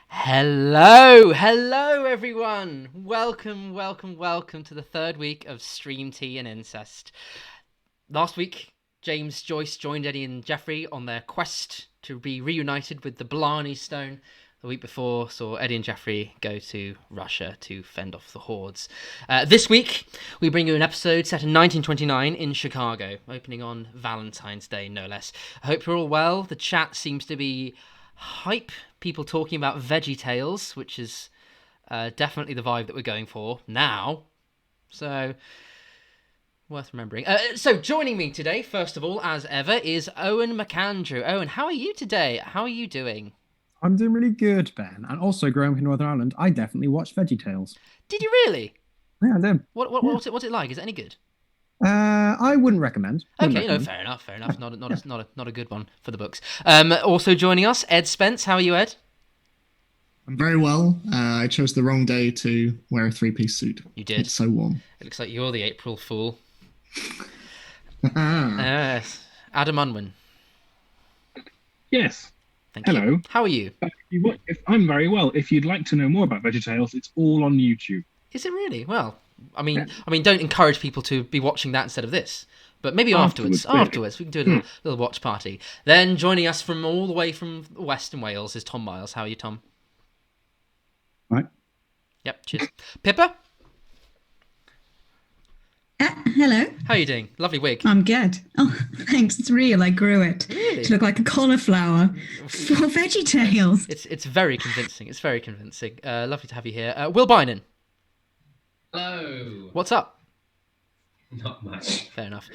Hello everyone. Welcome to the third week of Stream Tea and Incest. Last week, James Joyce joined Eddie and Jeffrey on their quest to be reunited with the Blarney Stone. The week before saw Eddie and Jeffrey go to Russia to fend off the hordes. This week, we bring you an episode set in 1929 in Chicago, opening on Valentine's Day, no less. I hope you're all well. The chat seems to be hype. People talking about Veggie Tales, which is definitely the vibe that we're going for now. So, worth remembering. So, joining me today, first of all, as ever, is Owen McAndrew. Owen, how are you today? How are you doing? I'm doing really good, Ben. And also, growing up in Northern Ireland, I definitely watched VeggieTales. Did you really? Yeah, I did. Yeah. What's it like? Is it any good? I wouldn't recommend. Wouldn't Okay, no, recommend. fair enough. Yeah, yeah. Not a good one for the books. Also joining us, Ed Spence. How are you, Ed? I'm very well. I chose the wrong day to wear a three-piece suit. You did. It's so warm. It looks like you're the April Fool. Ah, Yes, Adam Unwin. Yes. Thank you. Hello. How are you? I'm very well. If you'd like to know more about VeggieTales, it's all on YouTube. Is it really? Well, don't encourage people to be watching that instead of this. But maybe Afterwards, afterwards, we can do a little watch party. Then joining us from all the way from Western Wales is Tom Miles. How are you, Tom? Right. Yep, cheers. Pippa, Hello, how are you doing? Lovely wig. I'm good. Oh, thanks. It's real. I grew it Really? to look like a cauliflower for VeggieTales. It's very convincing. It's very convincing. Lovely to have you here. Will Bynan, Hello. what's up? Not much. Fair enough.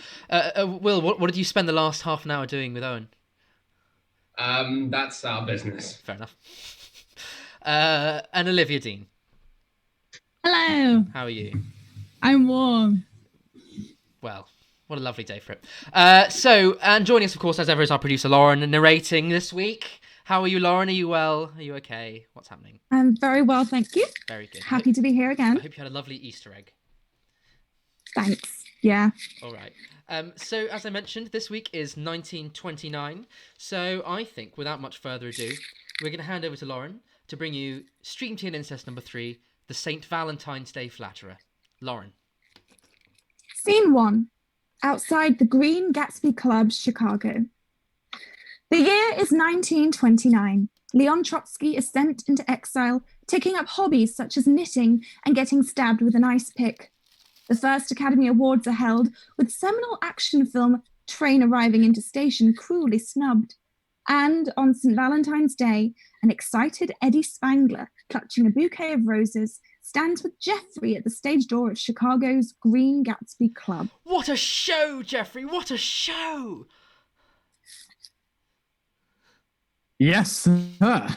Will, what did you spend the last half an hour doing with Owen? That's our business. Fair enough. And Olivia Dean, Hello, how are you? I'm warm. Well, what a lovely day for it. And joining us, of course, as ever, is our producer, Lauren, narrating this week. How are you, Lauren? Are you well? Are you okay? What's happening? I'm very well, thank you. Very good. Happy to be here I again. hope you had a lovely Easter egg. Thanks. Yeah. All right. So, as I mentioned, this week is 1929. So, I think, without much further ado, we're going to hand over to Lauren to bring you Stream Tea and Incest number 3, The St. Valentine's Day Flatterer. Lauren. Scene 1. Outside the Green Gatsby Club, Chicago. The year is 1929. Leon Trotsky is sent into exile, taking up hobbies such as knitting and getting stabbed with an ice pick. The first Academy Awards are held, with seminal action film Train Arriving into Station cruelly snubbed. And on St. Valentine's Day, an excited Eddie Spangler, clutching a bouquet of roses, stands with Jeffrey at the stage door of Chicago's Green Gatsby Club. What a show, Jeffrey! What a show! Yes, sir.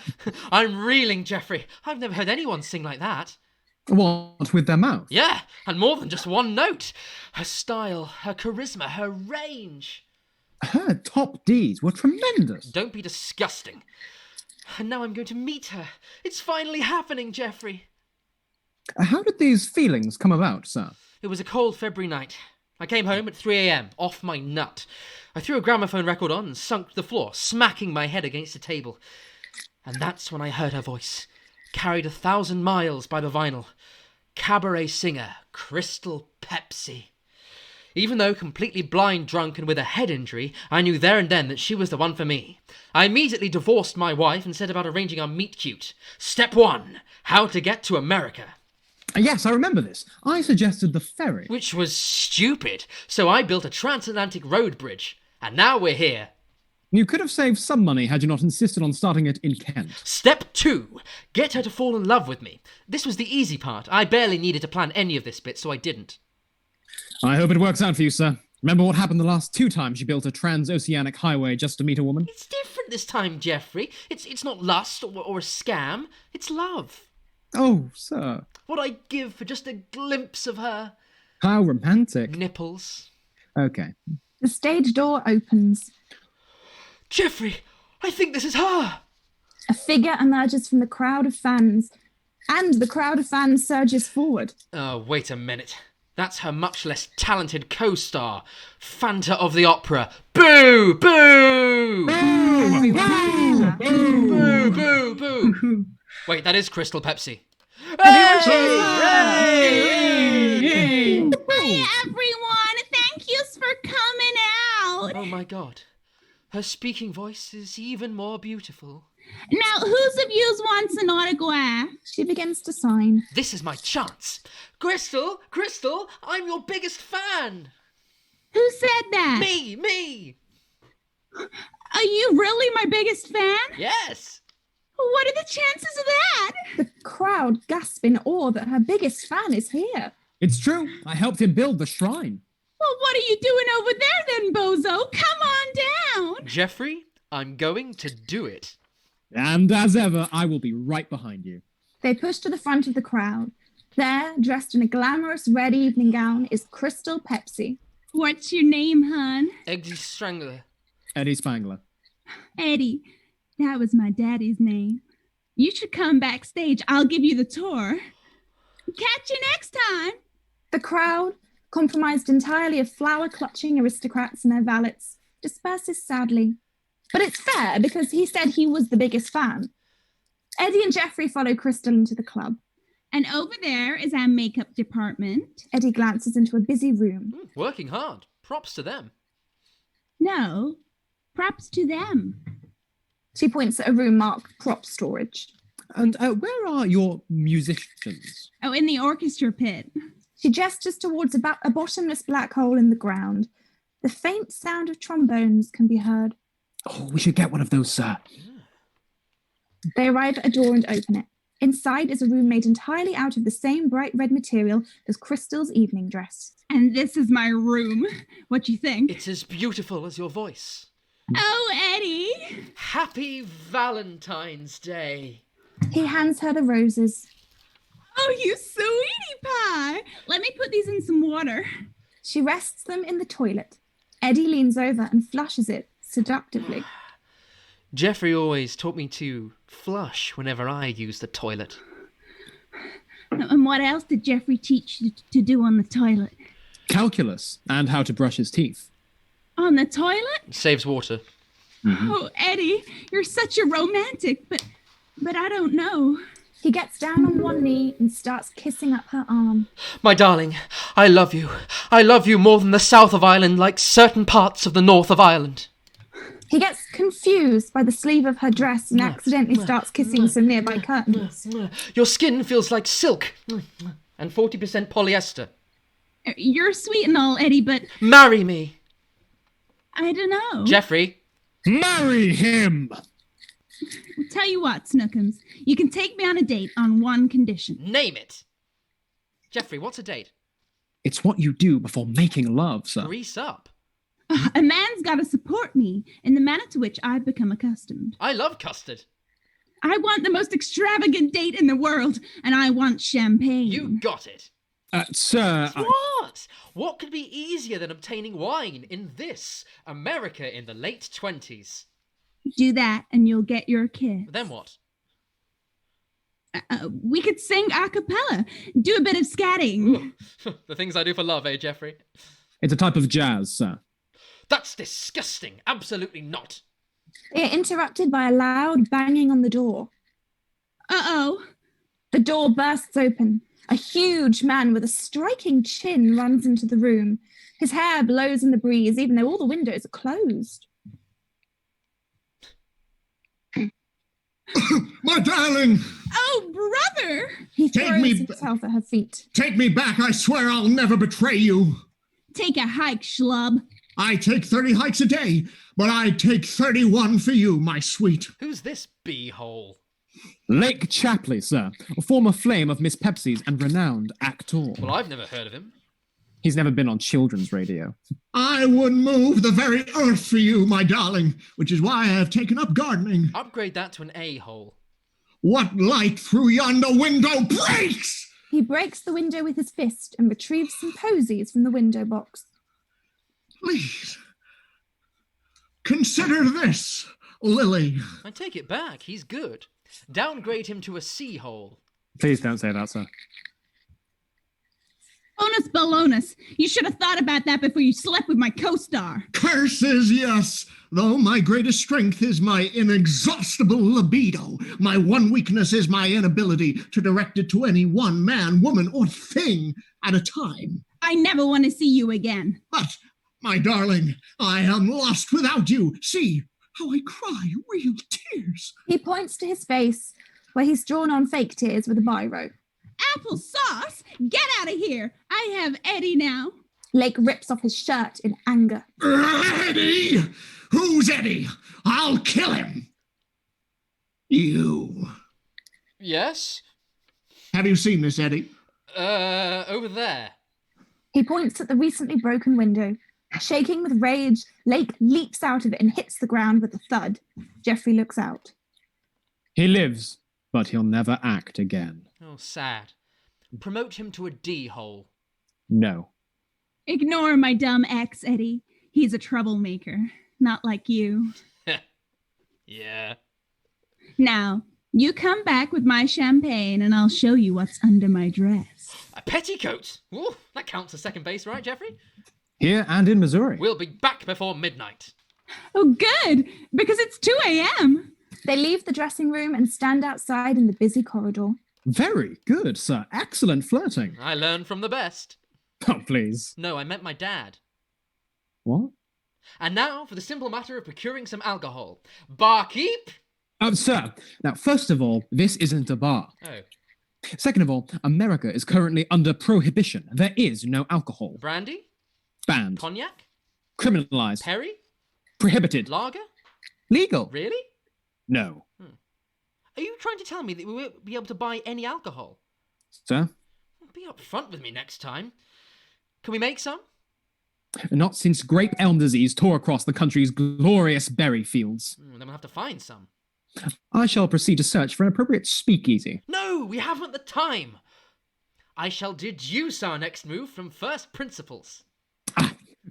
I'm reeling, Jeffrey. I've never heard anyone sing like that. What, with their mouth? Yeah, and more than just one note. Her style, her charisma, her range. Her top Ds were tremendous. Don't be disgusting. And now I'm going to meet her. It's finally happening, Jeffrey. How did these feelings come about, sir? It was a cold February night. I came home at 3 a.m, off my nut. I threw a gramophone record on and sunk to the floor, smacking my head against the table. And that's when I heard her voice, carried 1,000 miles by the vinyl. Cabaret singer, Crystal Pepsi. Even though completely blind, drunk, and with a head injury, I knew there and then that she was the one for me. I immediately divorced my wife and set about arranging our meet-cute. Step 1. How to get to America. Yes, I remember this. I suggested the ferry. Which was stupid, so I built a transatlantic road bridge. And now we're here. You could have saved some money had you not insisted on starting it in Kent. Step 2. Get her to fall in love with me. This was the easy part. I barely needed to plan any of this bit, so I didn't. I hope it works out for you, sir. Remember what happened the last 2 times you built a transoceanic highway just to meet a woman? It's different this time, Jeffrey. It's not lust or a scam. It's love. Oh, sir. What I'd give for just a glimpse of her. How romantic. Nipples. Okay. The stage door opens. Jeffrey, I think this is her. A figure emerges from the crowd of fans, and the crowd of fans surges forward. Oh, wait a minute. That's her much less talented co-star, Fanta of the Opera. Boo! Boo! Everyone. Boo! Boo! Boo! Wait, that is Crystal Pepsi. Everyone Hey! Hi, everyone. Thank yous for coming out. Oh my god. Her speaking voice is even more beautiful. Now, whose of yous wants an autograph? She begins to sign. This is my chance. Crystal, I'm your biggest fan. Who said that? Me. Are you really my biggest fan? Yes. What are the chances of that? The crowd gasp in awe that her biggest fan is here. It's true. I helped him build the shrine. Well, what are you doing over there then, bozo? Come on down. Jeffrey, I'm going to do it. And as ever, I will be right behind you. They push to the front of the crowd. There, dressed in a glamorous red evening gown, is Crystal Pepsi. What's your name, hon? Eggsy Strangler. Eddie Spangler. Eddie. That was my daddy's name. You should come backstage. I'll give you the tour. Catch you next time. The crowd, comprised entirely of flower-clutching aristocrats and their valets, disperses sadly. But it's fair because he said he was the biggest fan. Eddie and Jeffrey follow Crystal into the club. And over there is our makeup department. Eddie glances into a busy room. Working hard. Props to them. No, props to them. She points at a room marked prop storage. And where are your musicians? Oh, in the orchestra pit. She gestures towards a bottomless black hole in the ground. The faint sound of trombones can be heard. Oh, we should get one of those, sir. They arrive at a door and open it. Inside is a room made entirely out of the same bright red material as Crystal's evening dress. And this is my room. What you think? It's as beautiful as your voice. Oh, Eddie. Happy Valentine's Day. He hands her the roses. Oh, you sweetie pie. Let me put these in some water. She rests them in the toilet. Eddie leans over and flushes it seductively. Jeffrey always taught me to flush whenever I use the toilet. And what else did Jeffrey teach you to do on the toilet? Calculus and how to brush his teeth. On the toilet? It saves water. Oh, Eddie, you're such a romantic, but I don't know. He gets down on one knee and starts kissing up her arm. My darling, I love you. I love you more than the south of Ireland, like certain parts of the north of Ireland. He gets confused by the sleeve of her dress and accidentally starts kissing some nearby curtains. Your skin feels like silk and 40% polyester. You're sweet and all, Eddie, but Marry me. I don't know. Jeffrey. Marry him! Tell you what, Snookums, you can take me on a date on one condition. Name it. Jeffrey, what's a date? It's what you do before making love, sir. Grease up. A man's got to support me in the manner to which I've become accustomed. I love custard. I want the most extravagant date in the world, and I want champagne. You got it. Sir, What? What could be easier than obtaining wine in this America in the late 20s? Do that, and you'll get your kiss. Then what? We could sing a cappella, do a bit of scatting. The things I do for love, eh, Jeffrey? it's a type of jazz, sir. That's disgusting. Absolutely not. They are interrupted by a loud banging on the door. Uh-oh. The door bursts open. A huge man with a striking chin runs into the room. His hair blows in the breeze, even though all the windows are closed. My darling! Oh, brother! He Take throws me himself at her feet. Take me back. I swear I'll never betray you. Take a hike, schlub. I take 30 hikes a day, but I'd take 31 for you, my sweet. Who's this beehole? Lake Chapley, sir, a former flame of Miss Pepsi's and renowned actor. Well, I've never heard of him. He's never been on children's radio. I would move the very earth for you, my darling, which is why I have taken up gardening. Upgrade that to an a-hole. What light through yonder window breaks? He breaks the window with his fist and retrieves some posies from the window box. Please, consider this, Lily. I take it back. He's good. Downgrade him to a c-hole. Please don't say that, sir. Bonus balonus. You should have thought about that before you slept with my co-star. Curses, yes. Though my greatest strength is my inexhaustible libido, my one weakness is my inability to direct it to any one man, woman, or thing at a time. I never want to see you again. But, my darling, I am lost without you. See how I cry real tears. He points to his face, where he's drawn on fake tears with a biro. Applesauce? Get out of here. I have Eddie now. Lake rips off his shirt in anger. Eddie! Who's Eddie? I'll kill him. You. Yes? Have you seen this, Eddie? Over there. He points at the recently broken window. Shaking with rage, Lake leaps out of it and hits the ground with a thud. Jeffrey looks out. He lives, but he'll never act again. Oh, sad. Promote him to a D-hole. No. Ignore my dumb ex, Eddie. He's a troublemaker, not like you. Yeah. Now, you come back with my champagne and I'll show you what's under my dress. A petticoat? Ooh, that counts as second base, right, Jeffrey? Here and in Missouri. We'll be back before midnight. Oh, good, because it's 2 a.m. They leave the dressing room and stand outside in the busy corridor. Very good, sir. Excellent flirting. I learned from the best. Oh, please. No, I meant my dad. What? And now for the simple matter of procuring some alcohol. Barkeep? Sir, now, first of all, this isn't a bar. Oh. Second of all, America is currently under prohibition. There is no alcohol. Brandy? Banned. Cognac? Criminalized. Perry? Prohibited. Lager? Legal. Really? No. Are you trying to tell me that we won't be able to buy any alcohol? Sir? Be upfront with me next time. Can we make some? Not since grape elm disease tore across the country's glorious berry fields. Then we'll have to find some. I shall proceed to search for an appropriate speakeasy. No, we haven't the time. I shall deduce our next move from first principles.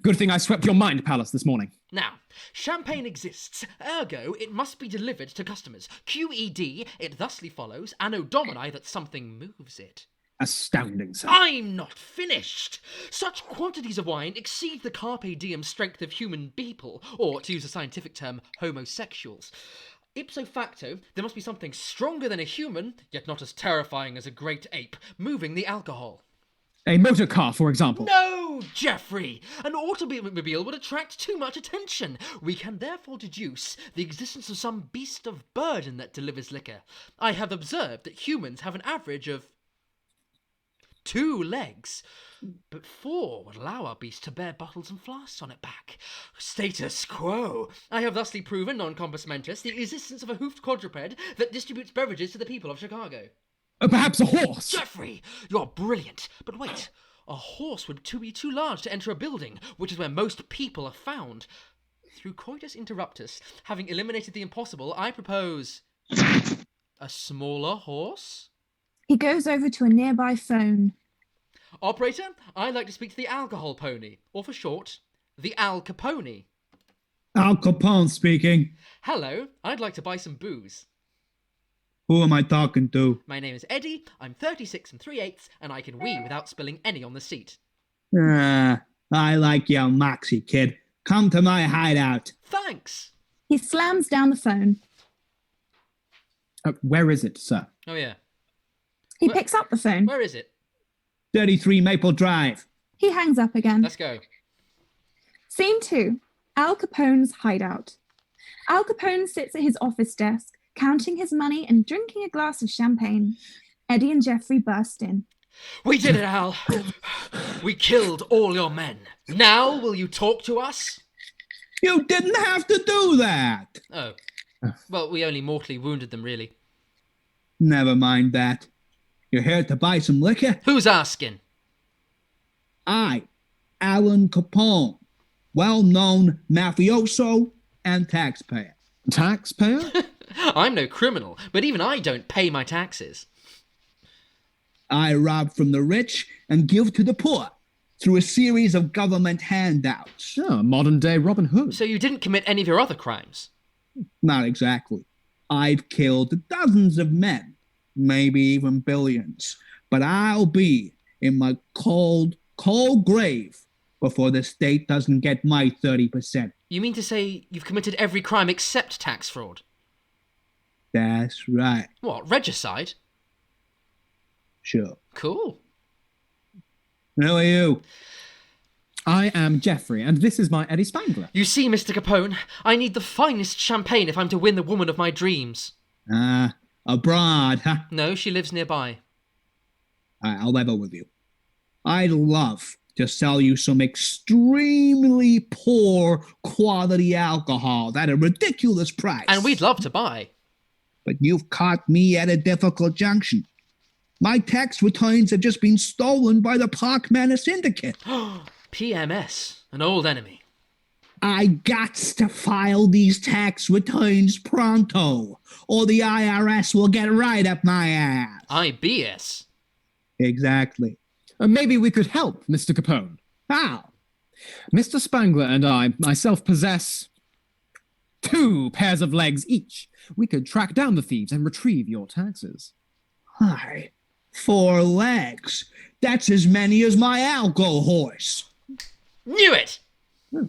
Good thing I swept your mind palace this morning. Now, champagne exists, ergo it must be delivered to customers. QED, it thusly follows, Anno Domini, that something moves it. Astounding, sir. I'm not finished! Such quantities of wine exceed the carpe diem strength of human people, or, to use a scientific term, homosexuals. Ipso facto, there must be something stronger than a human, yet not as terrifying as a great ape, moving the alcohol. A motor car, for example. No, Jeffrey! An automobile would attract too much attention. We can therefore deduce the existence of some beast of burden that delivers liquor. I have observed that humans have an average of 2 legs, but 4 would allow our beast to bear bottles and flasks on its back. Status quo. I have thusly proven, non compos mentis, the existence of a hoofed quadruped that distributes beverages to the people of Chicago. Perhaps a horse. Jeffrey, you're brilliant. But wait, a horse would be too large to enter a building, which is where most people are found. Through coitus interruptus, having eliminated the impossible, I propose a smaller horse? He goes over to a nearby phone. Operator, I'd like to speak to the alcohol pony, or for short, the Al Capone. Al Capone speaking. Hello, I'd like to buy some booze. Who am I talking to? My name is Eddie, I'm 36 3/8, and I can wee without spilling any on the seat. I like your moxie, kid. Come to my hideout. Thanks! He slams down the phone. Where is it, sir? Oh yeah. He Where- picks up the phone. Where is it? 33 Maple Drive. He hangs up again. Let's go. Scene 2. Al Capone's hideout. Al Capone sits at his office desk, counting his money and drinking a glass of champagne. Eddie and Jeffrey burst in. We did it, Al. We killed all your men. Now will you talk to us? You didn't have to do that. Oh. Well, we only mortally wounded them, really. Never mind that. You're here to buy some liquor? Who's asking? I, Alan Capone, well-known mafioso and taxpayer. Taxpayer? I'm no criminal, but even I don't pay my taxes. I rob from the rich and give to the poor through a series of government handouts. Oh, modern-day Robin Hood. So you didn't commit any of your other crimes? Not exactly. I've killed dozens of men, maybe even billions, but I'll be in my cold, cold grave before the state doesn't get my 30%. You mean to say you've committed every crime except tax fraud? That's right. What, regicide? Sure. Cool. Who are you? I am Jeffrey, and this is my Eddie Spangler. You see, Mr. Capone, I need the finest champagne if I'm to win the woman of my dreams. Abroad, huh? No, she lives nearby. I'll level with you. I'd love to sell you some extremely poor quality alcohol at a ridiculous price. And we'd love to buy. But you've caught me at a difficult junction. My tax returns have just been stolen by the Park Manor Syndicate. PMS, an old enemy. I gots to file these tax returns pronto, or the IRS will get right up my ass. IBS. Exactly. Maybe we could help, Mr. Capone. How? Mr. Spangler and I myself possess 2 pairs of legs each. We could track down the thieves and retrieve your taxes. Hi. 4 legs. That's as many as my algo horse. Knew it!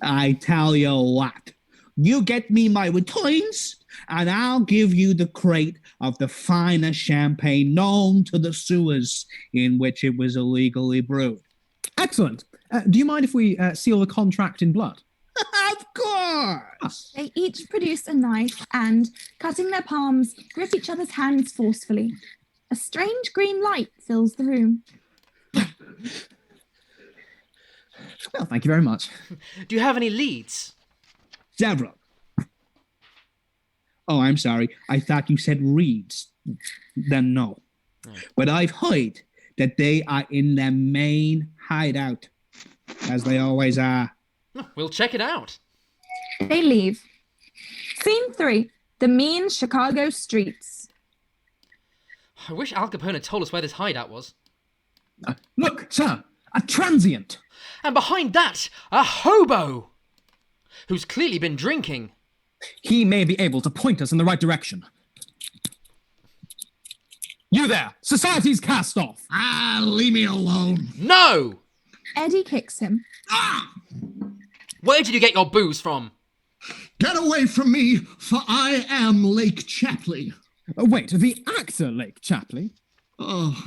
I tell you what, you get me my returns, and I'll give you the crate of the finest champagne known to the sewers in which it was illegally brewed. Excellent. Do you mind if we seal the contract in blood? Of course! They each produce a knife and, cutting their palms, grip each other's hands forcefully. A strange green light fills the room. Well, thank you very much. Do you have any leads? Several. Oh, I'm sorry. I thought you said reeds. Then no. But I've heard that they are in their main hideout, as they always are. We'll check it out. They leave. Scene 3. The mean Chicago streets. I wish Al Capone had told us where this hideout was. Look, sir, a transient. And behind that, a hobo! Who's clearly been drinking. He may be able to point us in the right direction. You there! Society's cast off! Leave me alone. No! Eddie kicks him. Where did you get your booze from? Get away from me, for I am Lake Chapley. Wait, the actor Lake Chapley? Oh,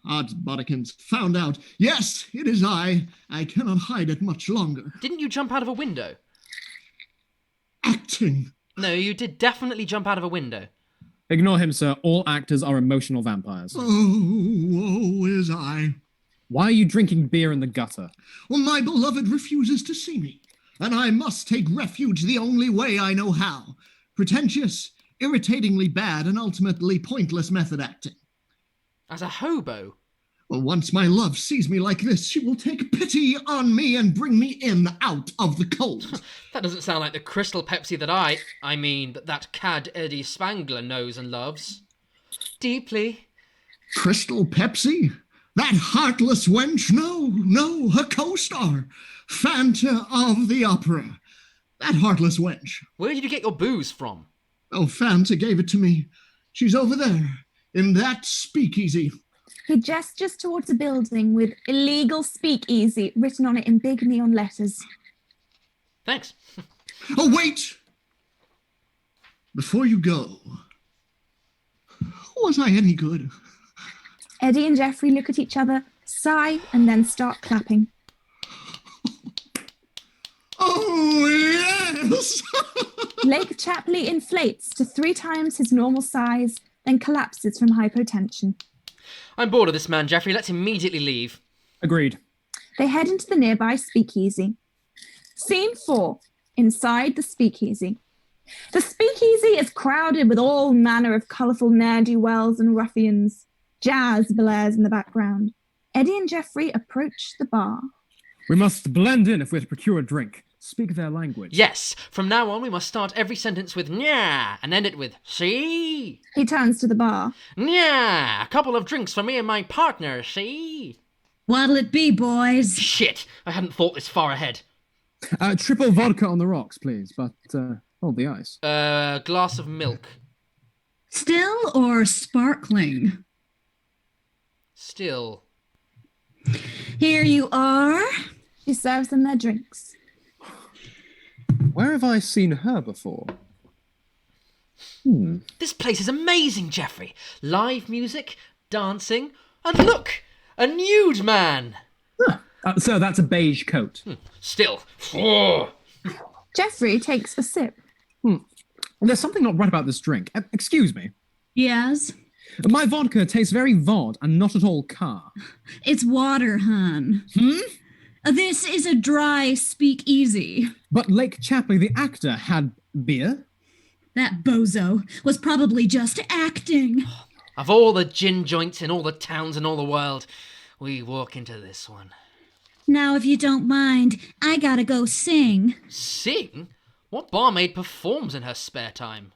odds bodikins, found out. Yes, it is I. I cannot hide it much longer. Didn't you jump out of a window? Acting. No, you did definitely jump out of a window. Ignore him, sir. All actors are emotional vampires. Oh, woe is I. Why are you drinking beer in the gutter? Well, my beloved refuses to see me, and I must take refuge the only way I know how. Pretentious, irritatingly bad, and ultimately pointless method acting. As a hobo? Well, once my love sees me like this, she will take pity on me and bring me out of the cold. That doesn't sound like the Crystal Pepsi that that cad Eddie Spangler knows and loves. Deeply. Crystal Pepsi? That heartless wench? No, her co-star. Fanta of the Opera. That heartless wench. Where did you get your booze from? Oh, Fanta gave it to me. She's over there, in that speakeasy. He gestures towards a building with illegal speakeasy written on it in big neon letters. Thanks. Oh, wait! Before you go, was I any good? Eddie and Jeffrey look at each other, sigh, and then start clapping. Oh, yes! Lake Chapley inflates to 3 times his normal size, then collapses from hypotension. I'm bored of this man, Jeffrey. Let's immediately leave. Agreed. They head into the nearby speakeasy. Scene 4. Inside the speakeasy. The speakeasy is crowded with all manner of colourful ne'er-do-wells and ruffians. Jazz blares in the background. Eddie and Jeffrey approach the bar. We must blend in if we're to procure a drink. Speak their language. Yes, from now on we must start every sentence with "nya" and end it with "see." He turns to the bar. "Nya, a couple of drinks for me and my partner, see?" What'll it be, boys? Shit, I hadn't thought this far ahead. Triple vodka on the rocks, please, but hold the ice. Glass of milk. Still or sparkling? Still. Here you are. She serves them their drinks. Where have I seen her before? This place is amazing, Geoffrey. Live music, dancing, and look, a nude man. Sir, that's a beige coat. Still. Oh. Geoffrey takes a sip. There's something not right about this drink. Excuse me. Yes? My vodka tastes very vod and not at all car. It's water, hon. This is a dry speakeasy. But Lake Chapley, the actor, had beer. That bozo was probably just acting. Of all the gin joints in all the towns in all the world, we walk into this one. Now, if you don't mind, I gotta go sing. Sing? What barmaid performs in her spare time?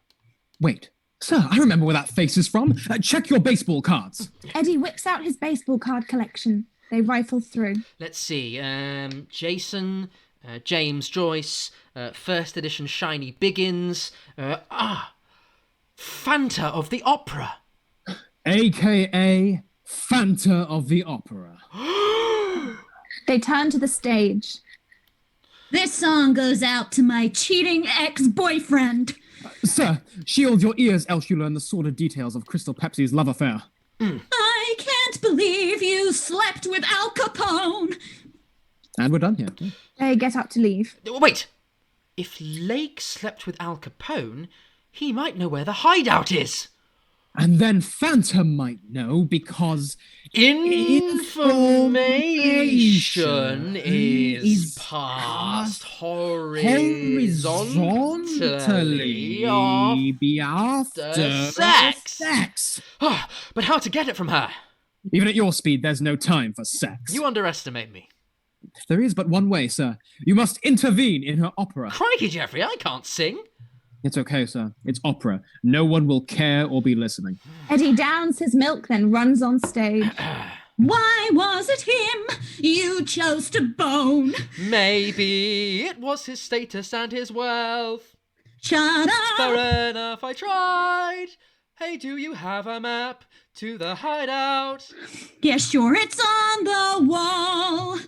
Wait, sir, I remember where that face is from. Check your baseball cards. Eddie whips out his baseball card collection. They rifle through. Let's see. Jason, James Joyce, first edition Shiny Biggins. Fanta of the Opera. AKA Fanta of the Opera. They turn to the stage. This song goes out to my cheating ex-boyfriend. Sir, shield your ears, else you learn the sordid details of Crystal Pepsi's love affair. I can't believe you slept with Al Capone. And we're done here. They get up to leave. Wait! If Lake slept with Al Capone, he might know where the hideout is. And then Fanta might know because information is passed horizontally after sex. But how to get it from her? Even at your speed, there's no time for sex. You underestimate me. There is but one way, sir. You must intervene in her opera. Crikey, Geoffrey, I can't sing. It's okay, sir. It's opera. No one will care or be listening. Eddie downs his milk, then runs on stage. Why was it him you chose to bone? Maybe it was his status and his wealth. Shut up! Fair enough, I tried. Hey, do you have a map to the hideout? Yeah, sure, it's on the wall.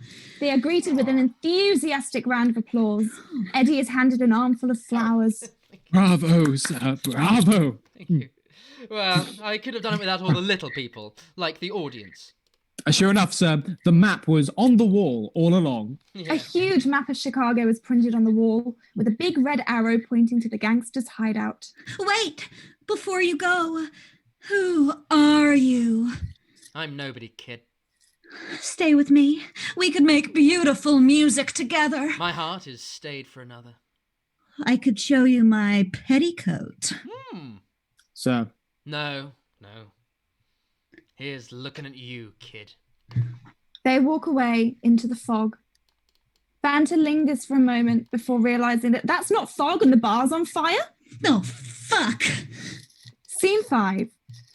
They are greeted with an enthusiastic round of applause. Eddie is handed an armful of flowers. Bravo, sir. Bravo. Thank you. Well, I could have done it without all the little people, like the audience. Sure enough, sir, the map was on the wall all along. Yeah. A huge map of Chicago is printed on the wall with a big red arrow pointing to the gangsters' hideout. Wait, before you go, who are you? I'm nobody, kid. Stay with me. We could make beautiful music together. My heart is stayed for another. I could show you my petticoat. Sir. No. Here's looking at you, kid. They walk away into the fog. Fanta lingers for a moment before realizing that that's not fog and the bar's on fire. Oh, fuck. Scene 5.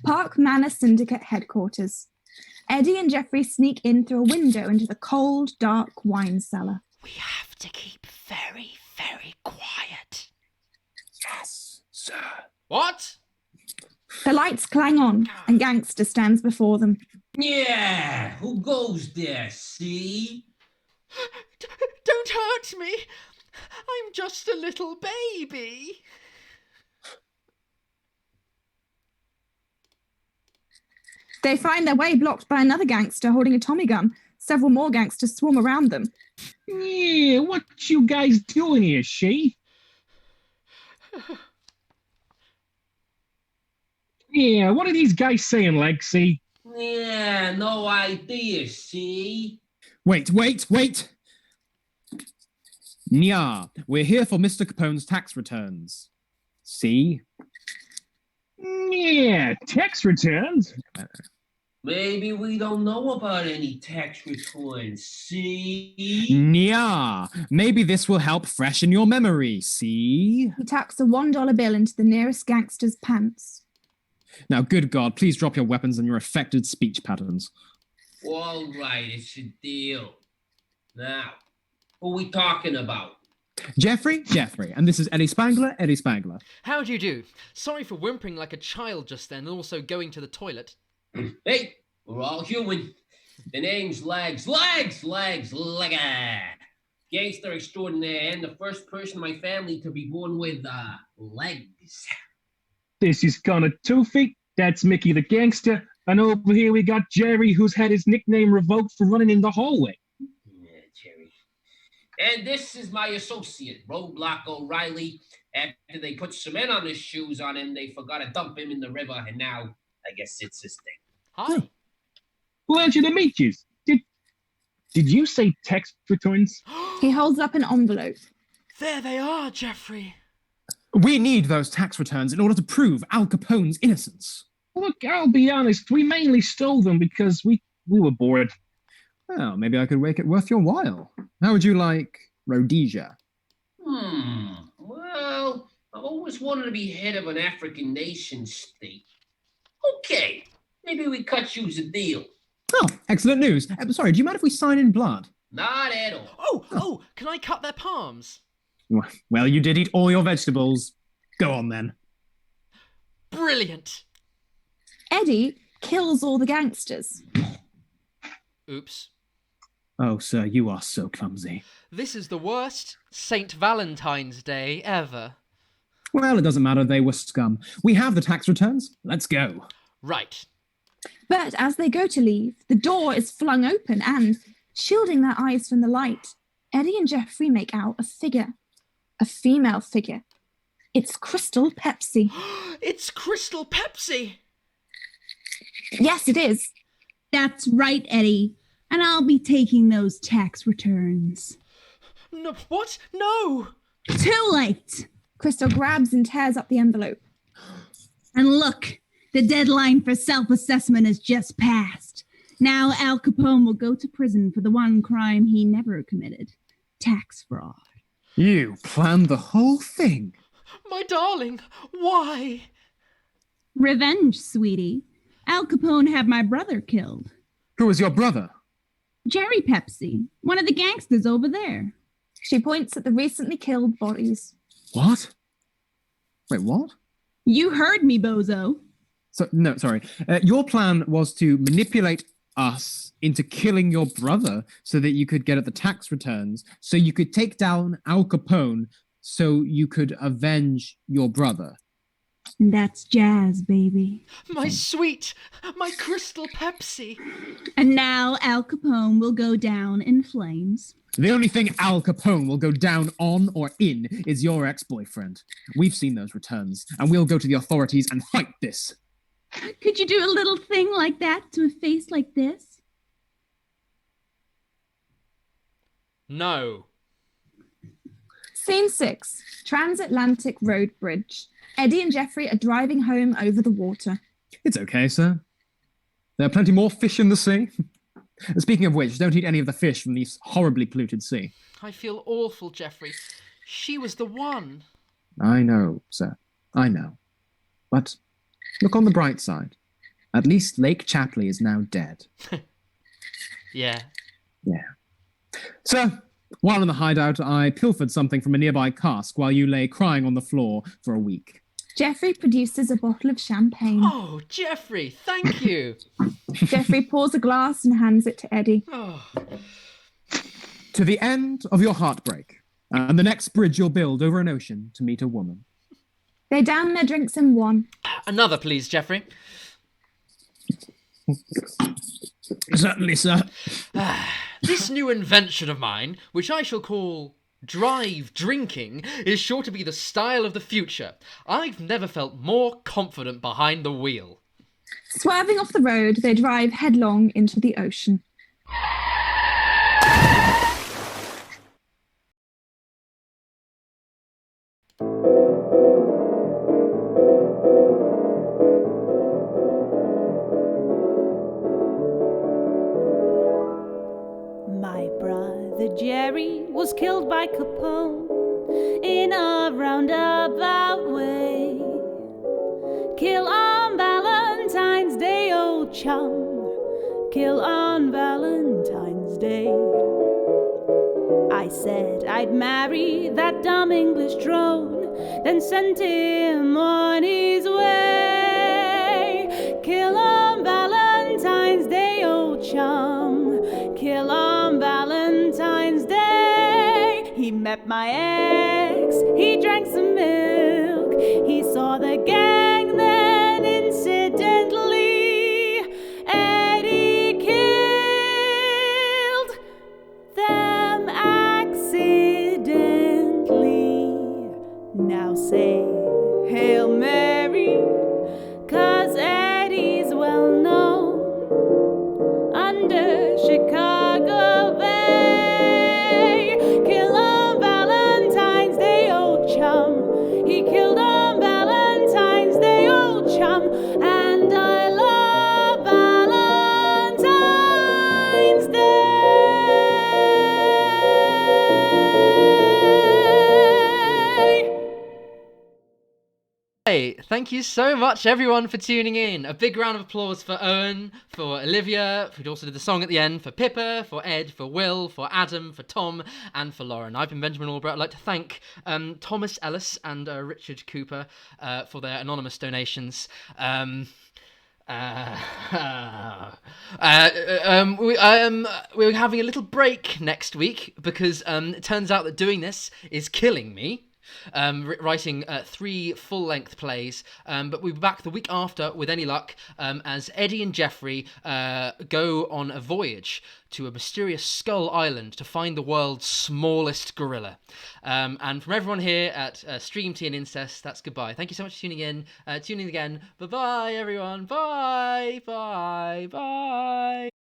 Park Manor Syndicate headquarters. Eddie and Geoffrey sneak in through a window into the cold, dark wine cellar. We have to keep very, very quiet. Yes, sir. What? The lights clang on, and Gangster stands before them. Yeah, who goes there, see? Don't hurt me. I'm just a little baby. They find their way blocked by another gangster holding a Tommy gun. Several more gangsters swarm around them. Yeah, what you guys doing here, she? Yeah, what are these guys saying, Lexi? Yeah, no idea, see? Wait. Nya, we're here for Mr. Capone's tax returns. See? Yeah, tax returns. Maybe we don't know about any tax returns, see? Nya, maybe this will help freshen your memory, see? He tucks a $1 bill into the nearest gangster's pants. Now, good God, please drop your weapons and your affected speech patterns. All right, it's a deal. Now, who are we talking about? Jeffrey, and this is Eddie Spangler. How do you do? Sorry for whimpering like a child just then and also going to the toilet. Hey, we're all human. The name's Legs. Legger. Gangster extraordinaire and the first person in my family to be born with, legs. This is Connor 2 Feet. That's Mickey the gangster. And over here we got Jerry, who's had his nickname revoked for running in the hallway. Yeah, Jerry. And this is my associate, Roadblock O'Reilly. After they put cement on his shoes on him, they forgot to dump him in the river, and now I guess it's his thing. Hi. Pleasure to meet you. Did you say tax returns? He holds up an envelope. There they are, Jeffrey. We need those tax returns in order to prove Al Capone's innocence. Look, I'll be honest, we mainly stole them because we were bored. Well, maybe I could make it worth your while. How would you like Rhodesia? Well, I've always wanted to be head of an African nation state. Okay, maybe we cut you a deal. Oh, excellent news. Sorry, do you mind if we sign in blood? Not at all. Oh, can I cut their palms? Well, you did eat all your vegetables. Go on, then. Brilliant. Eddie kills all the gangsters. Oops. Oh, sir, you are so clumsy. This is the worst St. Valentine's Day ever. Well, it doesn't matter. They were scum. We have the tax returns. Let's go. Right. But as they go to leave, the door is flung open and, shielding their eyes from the light, Eddie and Jeffrey make out a figure. A female figure. It's Crystal Pepsi. It's Crystal Pepsi. Yes, it is. That's right, Eddie. And I'll be taking those tax returns. No, what? No. Too late. Crystal grabs and tears up the envelope. And look, the deadline for self-assessment has just passed. Now Al Capone will go to prison for the one crime he never committed. Tax fraud. You planned the whole thing. My darling, why? Revenge, sweetie. Al Capone had my brother killed. Who was your brother? Jerry Pepsi, one of the gangsters over there. She points at the recently killed bodies. What? Wait, what? You heard me, bozo. No, sorry. Your plan was to manipulate us into killing your brother so that you could get at the tax returns, so you could take down Al Capone, so you could avenge your brother. That's jazz, baby. My sweet, my Crystal Pepsi. And now Al Capone will go down in flames. The only thing Al Capone will go down on or in is your ex-boyfriend. We've seen those returns, and we'll go to the authorities and fight this. Could you do a little thing like that to a face like this? No. Scene 6. Transatlantic Road Bridge. Eddie and Jeffrey are driving home over the water. It's okay, sir. There are plenty more fish in the sea. Speaking of which, don't eat any of the fish from this horribly polluted sea. I feel awful, Jeffrey. She was the one. I know, sir. I know. But look on the bright side. At least Lake Chapley is now dead. Yeah. Yeah. Sir, while in the hideout, I pilfered something from a nearby cask while you lay crying on the floor for a week. Jeffrey produces a bottle of champagne. Oh, Jeffrey, thank you. Jeffrey pours a glass and hands it to Eddie. Oh. To the end of your heartbreak, and the next bridge you'll build over an ocean to meet a woman. They down their drinks in one. Another, please, Jeffrey. Certainly, sir. This new invention of mine, which I shall call drive drinking, is sure to be the style of the future. I've never felt more confident behind the wheel. Swerving off the road, they drive headlong into the ocean. My brother Jerry was killed by Capone in a roundabout way. Kill on Valentine's Day, oh chum. Kill on Valentine's Day. I said I'd marry that dumb English drone, then sent him on his way. Kill on Valentine's Day, oh chum. met my ex. He drank some milk. He saw the gang, then incidentally Eddie killed them accidentally. Now say Hail Mary, 'cause Eddie's well known under Chicago Bay. Kill on Valentine's Day, old chum. He killed on Valentine's Day, old chum. And I love Valentine's Day. Hey, thank you so much, everyone, for tuning in. A big round of applause for Owen, for Olivia, who also did the song at the end, for Pippa, for Ed, for Will, for Adam, for Tom, and for Lauren. I've been Benjamin Albright. I'd like to thank Thomas Ellis and Richard Cooper for their anonymous donations. We're having a little break next week because it turns out that doing this is killing me. Writing 3 full-length plays, but we'll be back the week after with any luck as Eddie and Jeffrey go on a voyage to a mysterious Skull Island to find the world's smallest gorilla. And from everyone here at Stream Tea and Incest, that's goodbye. Thank you so much for tuning in. Tune in again. Bye-bye, everyone. Bye. Bye. Bye.